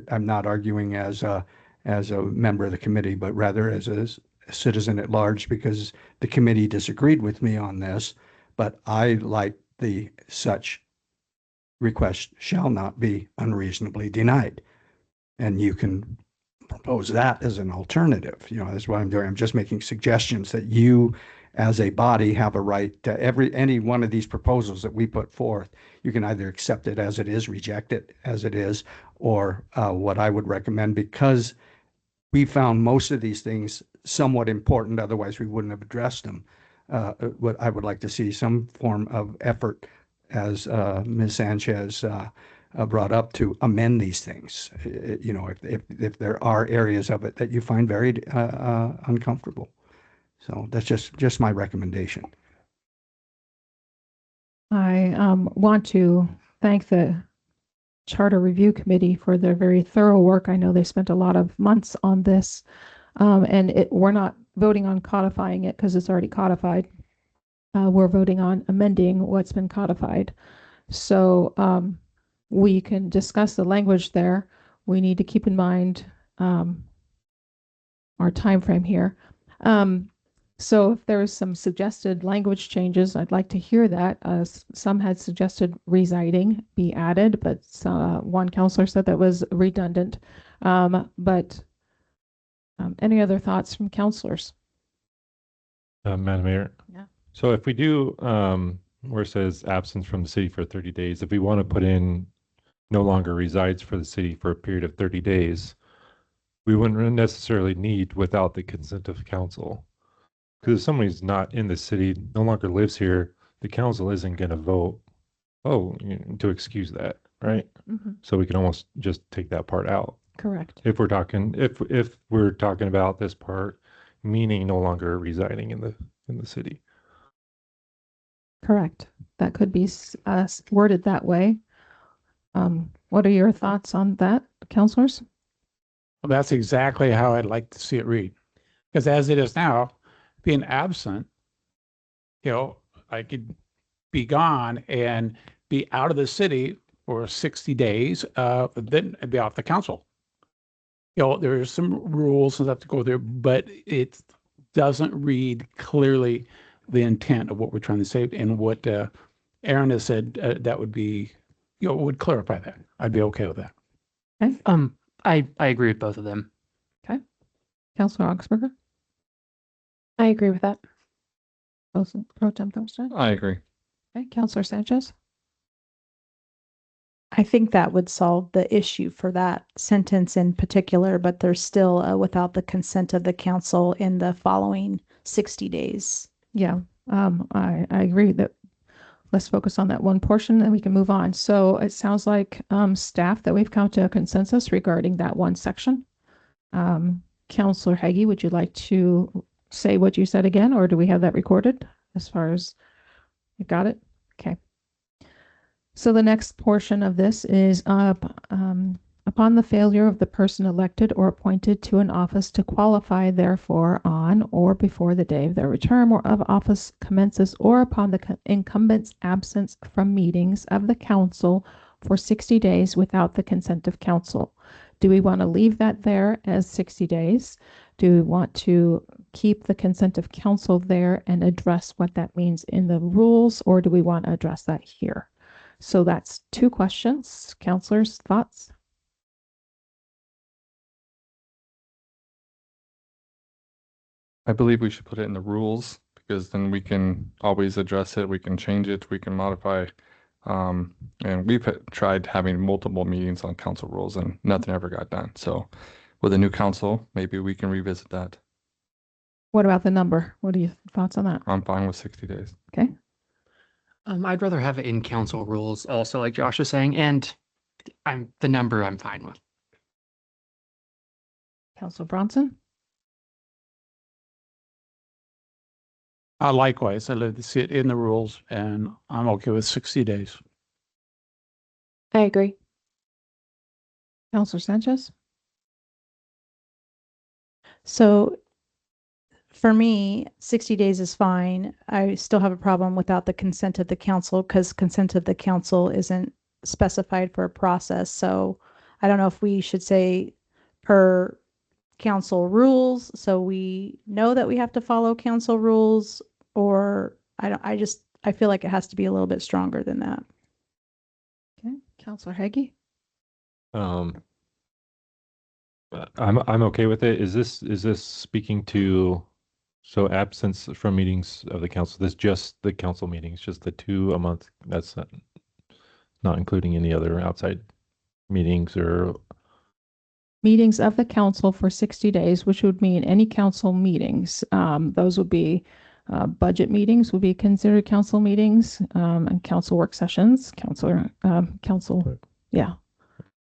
I'm not arguing as a member of the committee, but rather as a citizen at large, because the committee disagreed with me on this, but I like the such request shall not be unreasonably denied. And you can propose that as an alternative. You know, that's what I'm doing. I'm just making suggestions that you as a body have a right to any one of these proposals that we put forth. You can either accept it as it is, reject it as it is, or what I would recommend, because we found most of these things somewhat important, otherwise we wouldn't have addressed them. What I would like to see some form of effort, as Ms. Sanchez brought up, to amend these things. You know, if there are areas of it that you find very uncomfortable. So that's just my recommendation. I want to thank the Charter Review Committee for their very thorough work. I know they spent a lot of months on this. And we're not voting on codifying it because it's already codified. We're voting on amending what's been codified. So we can discuss the language there. We need to keep in mind our time frame here. So if there's some suggested language changes, I'd like to hear that. Some had suggested residing be added, but one counselor said that was redundant. Any other thoughts from counselors? Madam Mayor? Yeah. So if we do, where it says absence from the city for 30 days, if we want to put in no longer resides for the city for a period of 30 days, we wouldn't necessarily need without the consent of council. Because if somebody's not in the city, no longer lives here, the council isn't going to vote, to excuse that, right? Mm-hmm. So we can almost just take that part out. Correct. If we're talking, if we're talking about this part, meaning no longer residing in the city. Correct. That could be worded that way. What are your thoughts on that, counselors? Well, that's exactly how I'd like to see it read. Because as it is now, being absent, I could be gone and be out of the city for 60 days, then I'd be off the council. There's some rules and stuff to go there, but it doesn't read clearly the intent of what we're trying to say. And what Aaron has said, that would be, would clarify that. I'd be okay with that. Okay. I agree with both of them. Okay. Counselor Augsburger? I agree with that. Pro Tem Thorstein? I agree. Okay. Counselor Sanchez? I think that would solve the issue for that sentence in particular, but there's still without the consent of the council in the following 60 days. Yeah, I agree that let's focus on that one portion and we can move on. So it sounds like staff that we've come to a consensus regarding that one section. Counselor Heggie, would you like to say what you said again, or do we have that recorded as far as you got it? Okay. So the next portion of this is upon the failure of the person elected or appointed to an office to qualify therefore on or before the day of their term or of office commences, or upon the incumbent's absence from meetings of the council for 60 days without the consent of council. Do we want to leave that there as 60 days? Do we want to keep the consent of council there and address what that means in the rules, or do we want to address that here? So that's two questions. Counselors, thoughts? I believe we should put it in the rules because then we can always address it. We can change it. We can modify. And we've tried having multiple meetings on council rules and nothing ever got done. So with a new council, maybe we can revisit that. What about the number? What are your thoughts on that? I'm fine with 60 days. Okay. I'd rather have it in council rules also, like Josh was saying, and the number I'm fine with. Councilor Bronson? Likewise, I like to see it in the rules, and I'm okay with 60 days. I agree. Counselor Sanchez? So for me, 60 days is fine. I still have a problem without the consent of the council because consent of the council isn't specified for a process. So I don't know if we should say per council rules, so we know that we have to follow council rules, or I feel like it has to be a little bit stronger than that. Okay. Counselor Heggie? I'm okay with it. Is this speaking to, so absence from meetings of the council, this just the council meetings, just the 2 a month? That's not including any other outside meetings or Meetings of the council for 60 days, which would mean any council meetings. Those would be budget meetings would be considered council meetings, and council work sessions, council. Yeah.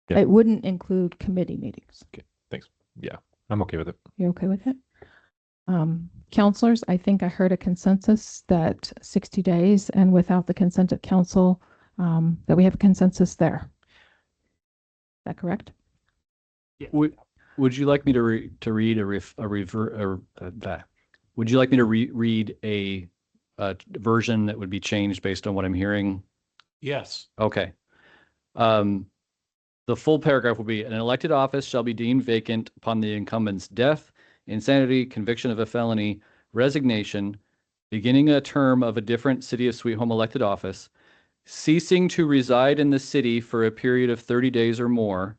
Yeah. It wouldn't include committee meetings. Okay, thanks. Yeah, I'm okay with it. You okay with it? Counselors, I think I heard a consensus that 60 days and without the consent of council, that we have a consensus there. that correct? Would you like me to read would you like me to read a version that would be changed based on what I'm hearing? Yes. Okay. The full paragraph will be, an elected office shall be deemed vacant upon the incumbent's death, insanity, conviction of a felony, resignation, beginning a term of a different City of Sweet Home elected office, ceasing to reside in the city for a period of 30 days or more,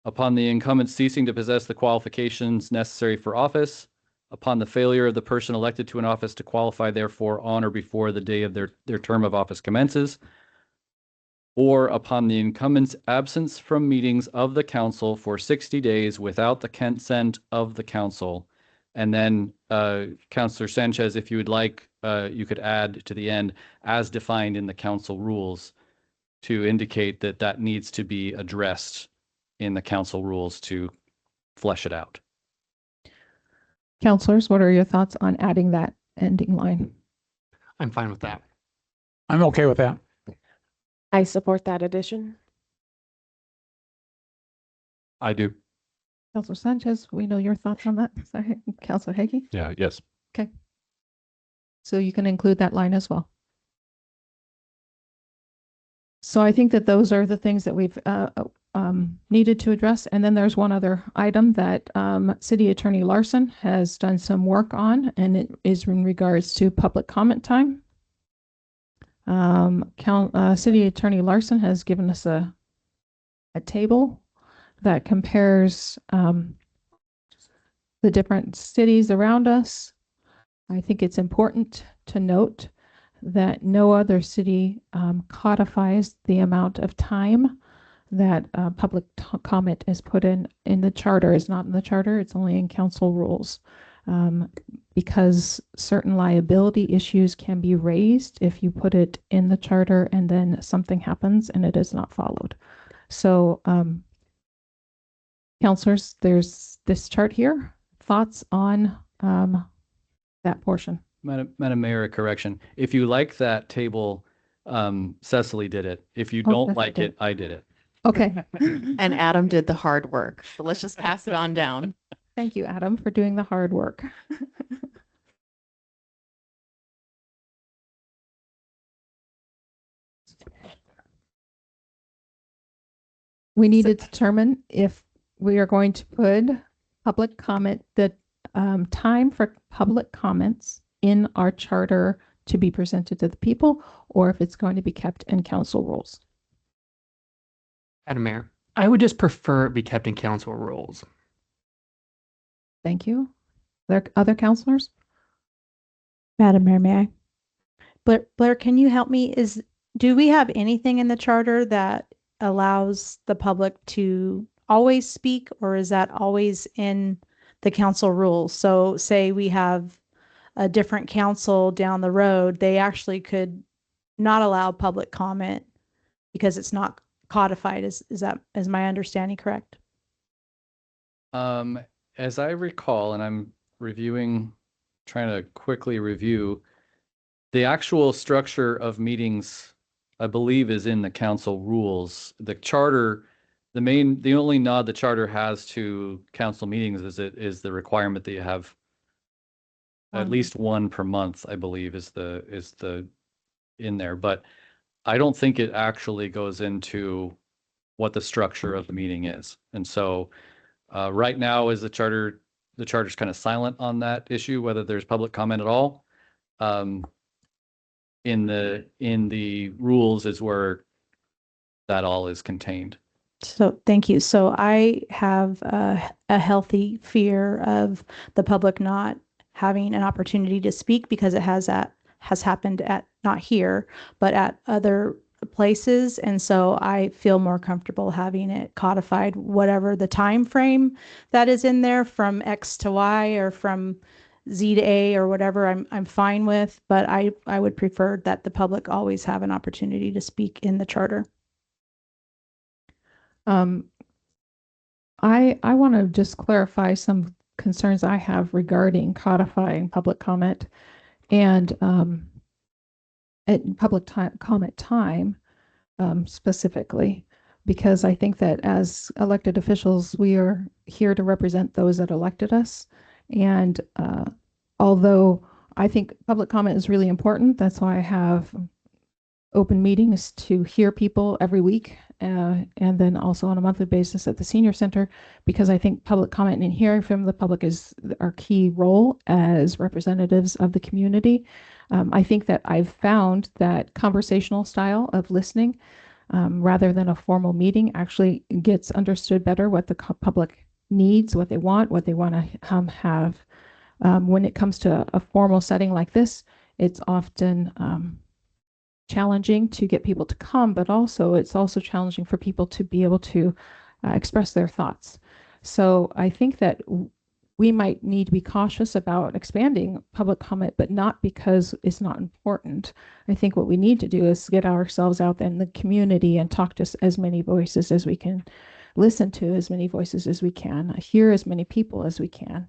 upon the incumbent ceasing to possess the qualifications necessary for office, upon the failure of the person elected to an office to qualify therefore on or before the day of their term of office commences, or upon the incumbent's absence from meetings of the council for 60 days without the consent of the council. And then, Councilor Sanchez, if you would like, you could add to the end, as defined in the council rules, to indicate that that needs to be addressed in the council rules to flesh it out. Counselors, what are your thoughts on adding that ending line? I'm fine with that. I'm okay with that. I support that addition. I do. Counselor Sanchez, we know your thoughts on that. Sorry, Counselor Hagee. Yeah, yes. Okay. So you can include that line as well. So I think that those are the things that we've needed to address. And then there's one other item that City Attorney Larson has done some work on, and it is in regards to public comment time. City Attorney Larson has given us a table that compares the different cities around us. I think it's important to note that no other city codifies the amount of time that public comment is put in the charter. It's not in the charter, it's only in council rules. Because certain liability issues can be raised if you put it in the charter and then something happens and it is not followed. So, counselors, there's this chart here. Thoughts on that portion? Madam Mayor, a correction. If you like that table, Cecily did it. If you don't like it, I did it. Okay. And Adam did the hard work. So let's just pass it on down. Thank you, Adam, for doing the hard work. We need to determine if we are going to put public comment, the time for public comments in our charter to be presented to the people, or if it's going to be kept in council rules. Madam Mayor, I would just prefer it be kept in council rules. Thank you. There other counselors? Madam Mayor, may I? Blair, can you help me? Do we have anything in the charter that allows the public to always speak, or is that always in the council rules? So say we have a different council down the road, they actually could not allow public comment because it's not codified. Is my understanding correct? As I recall, and I'm trying to quickly review, the actual structure of meetings, I believe, is in the council rules. The charter, the only nod the charter has to council meetings is the requirement that you have at least one per month, I believe, is the in there. But I don't think it actually goes into what the structure of the meeting is. And so right now is the charter's kind of silent on that issue, whether there's public comment at all. In the rules is where that all is contained. So thank you. So I have a healthy fear of the public not having an opportunity to speak because it has happened at, not here, but at other places. And so I feel more comfortable having it codified, whatever the time frame that is in there, from X to Y or from Z to A or whatever, I'm fine with, but I would prefer that the public always have an opportunity to speak in the charter. I want to just clarify some concerns I have regarding codifying public comment and public comment time specifically. because I think that as elected officials, we are here to represent those that elected us. And although I think public comment is really important, that's why I have open meetings to hear people every week, and then also on a monthly basis at the senior center, because I think public comment and hearing from the public is our key role as representatives of the community. I think that I've found that conversational style of listening, rather than a formal meeting, actually gets understood better what the public needs, what they want to have. When it comes to a formal setting like this, it's often challenging to get people to come, but also it's also challenging for people to be able to express their thoughts. So I think that we might need to be cautious about expanding public comment, but not because it's not important. I think what we need to do is get ourselves out in the community and talk to as many voices as we can, listen to as many voices as we can, hear as many people as we can.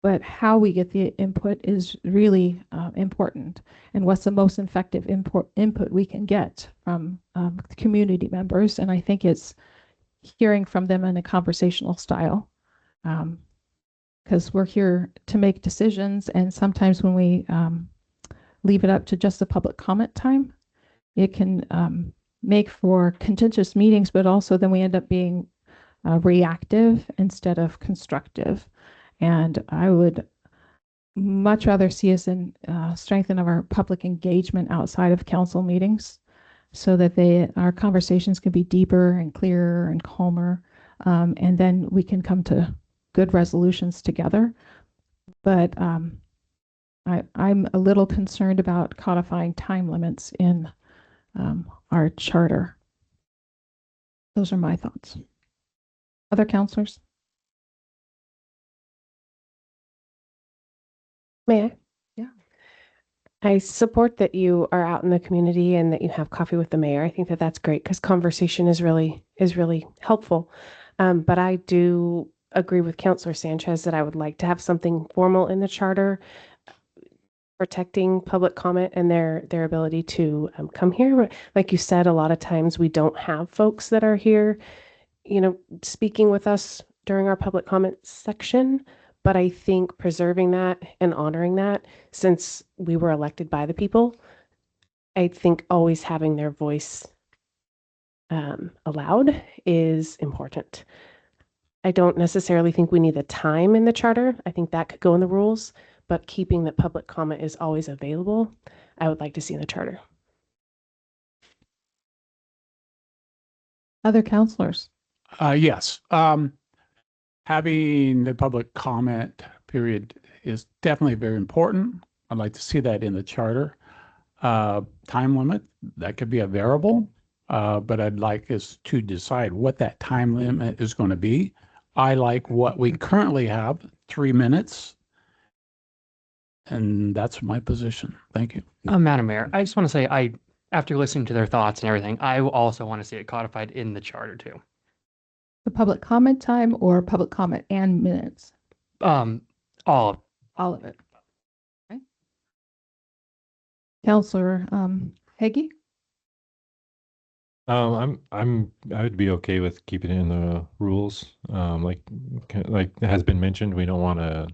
But how we get the input is really important, and what's the most effective input we can get from the community members. And I think it's hearing from them in a conversational style, because we're here to make decisions. And sometimes when we leave it up to just the public comment time, it can make for contentious meetings, but also then we end up being reactive instead of constructive. And I would much rather see us in strengthen of our public engagement outside of council meetings, so that our conversations can be deeper and clearer and calmer, and then we can come to good resolutions together. But I'm a little concerned about codifying time limits in our charter. Those are my thoughts. Other counselors? May I? Yeah. I support that you are out in the community and that you have coffee with the mayor. I think that that's great because conversation is really helpful. But I do agree with Councilor Sanchez that I would like to have something formal in the charter protecting public comment and their ability to come here. Like you said, a lot of times we don't have folks that are here, speaking with us during our public comment section. But I think preserving that and honoring that, since we were elected by the people, I think always having their voice allowed is important. I don't necessarily think we need the time in the charter. I think that could go in the rules, but keeping that public comment is always available, I would like to see in the charter. Other counselors? Yes. Having the public comment period is definitely very important. I'd like to see that in the charter. Time limit, that could be a variable, but I'd like us to decide what that time limit is going to be. I like what we currently have, 3 minutes. And that's my position. Thank you. Madam Mayor, I just want to say, after listening to their thoughts and everything, I also want to see it codified in the charter too. The public comment time or public comment and minutes? All of All of it. Okay. Counselor Heggie? I would be okay with keeping it in the rules. Like has been mentioned, we don't want to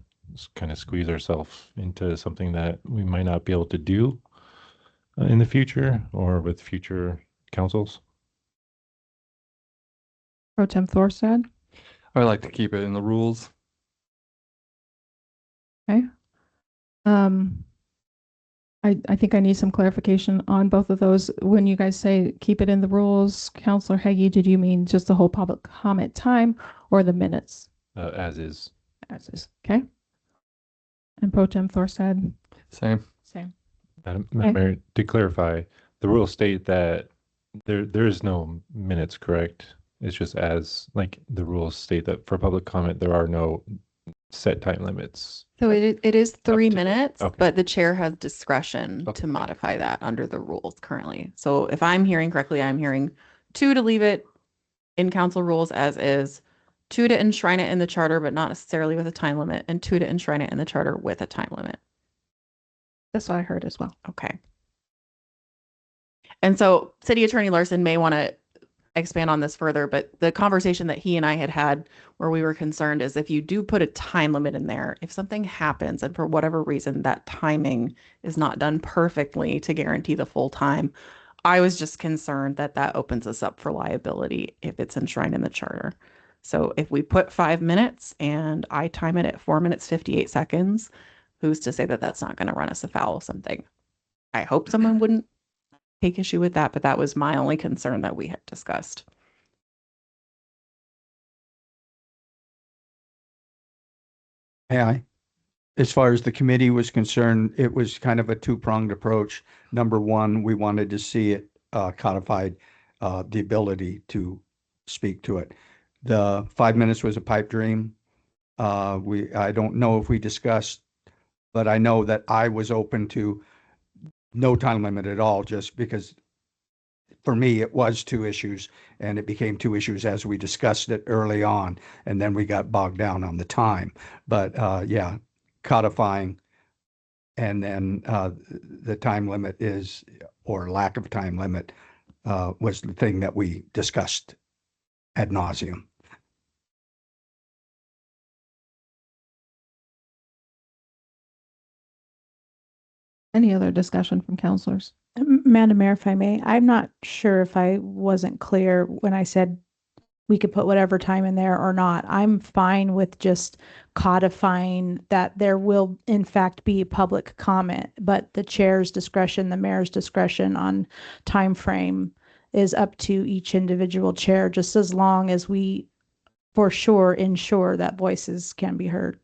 kind of squeeze ourselves into something that we might not be able to do in the future or with future councils. Pro Tem Thorstad? I would like to keep it in the rules. Okay. I think I need some clarification on both of those. When you guys say keep it in the rules, Counselor Heggie, did you mean just the whole public comment time or the minutes? As is. As is. Okay. And Pro Tem Thorstad? Same. Same. Madam Okay. Mayor, to clarify, the rules state that there is no minutes, correct? It's just as like the rules state that for public comment, there are no set time limits. So it is 3 to- minutes, okay. but the chair has discretion Okay. to modify that under the rules currently. So if I'm hearing correctly, I'm hearing 2 to leave it in council rules as is, 2 to enshrine it in the charter, but not necessarily with a time limit, and 2 to enshrine it in the charter with a time limit. That's what I heard as well. Okay. And so City Attorney Larson may want to expand on this further, but the conversation that he and I had where we were concerned is if you do put a time limit in there, if something happens and for whatever reason that timing is not done perfectly to guarantee the full time, I was just concerned that that opens us up for liability if it's enshrined in the charter. So if we put 5 minutes and I time it at 4 minutes, 58 seconds, who's to say that that's not going to run us afoul of something? I hope someone wouldn't take issue with that, but that was my only concern that we had discussed. Yeah, as far as the committee was concerned, it was kind of a two-pronged approach. Number one, we wanted to see it codified, the ability to speak to it. The 5 minutes was a pipe dream. I don't know if we discussed, but I know that I was open to no time limit at all, just because for me, it was two issues and it became two issues as we discussed it early on. And then we got bogged down on the time. But yeah, codifying and then the time limit is, or lack of time limit, was the thing that we discussed ad nauseum. Any other discussion from counselors? Madam Mayor, if I may, I'm not sure if I wasn't clear when I said we could put whatever time in there or not. I'm fine with just codifying that there will in fact be public comment, but the chair's discretion, the mayor's discretion on time frame is up to each individual chair, just as long as we for sure ensure that voices can be heard.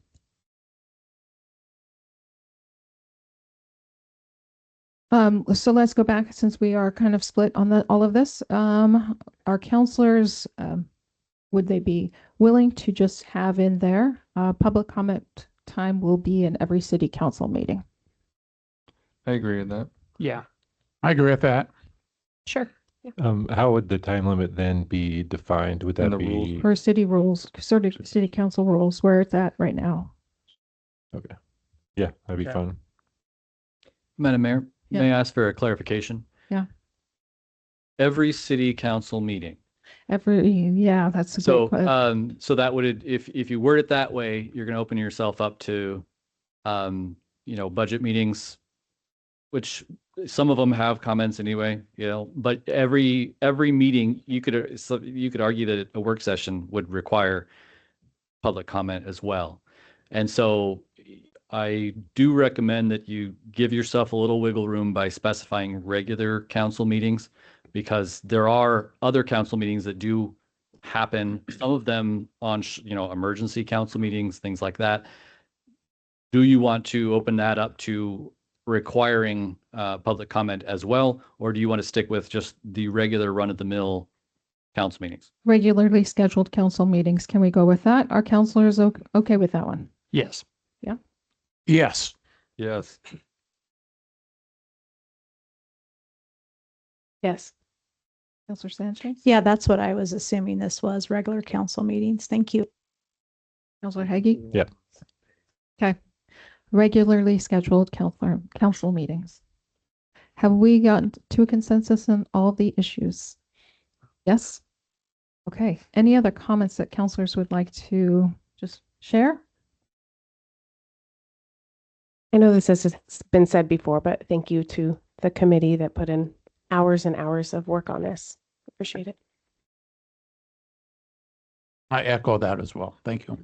So let's go back since we are kind of split on all of this. Our counselors, would they be willing to just have in there, public comment time will be in every city council meeting? I agree with that. Yeah. I agree with that. Sure. How would the time limit then be defined? Would In that the rules. For city rules, city council rules, where it's at right now. Okay. Yeah, that'd be Yeah. fun. Madam Mayor, Yeah. may I ask for a clarification? Yeah. Every city council meeting. Yeah, that's a So, good question. so that would, if you word it that way, you're going to open yourself up to, budget meetings, which some of them have comments anyway, but every meeting you could argue that a work session would require public comment as well. And so I do recommend that you give yourself a little wiggle room by specifying regular council meetings, because there are other council meetings that do happen, some of them on, emergency council meetings, things like that. Do you want to open that up to requiring public comment as well, or do you want to stick with just the regular run-of-the-mill council meetings? Regularly scheduled council meetings. Can we go with that? Are counselors okay with that one? Yes. Yes. Yes. Yes. Counselor Sanchez? Yeah, that's what I was assuming this was, regular council meetings. Thank you. Counselor Hagee? Yeah. Okay. Regularly scheduled council meetings. Have we gotten to a consensus on all the issues? Yes? Okay. Any other comments that counselors would like to just share? I know this has been said before, but thank you to the committee that put in hours and hours of work on this. Appreciate it. I echo that as well. Thank you.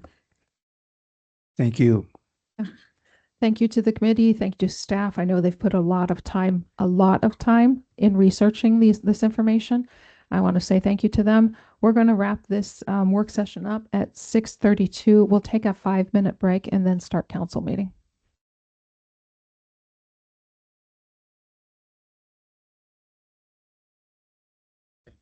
Thank you. Thank you to the committee. Thank you to staff. I know they've put a lot of time in researching this information. I want to say thank you to them. We're going to wrap this work session up at 6:32. We'll take a 5-minute break and then start council meeting.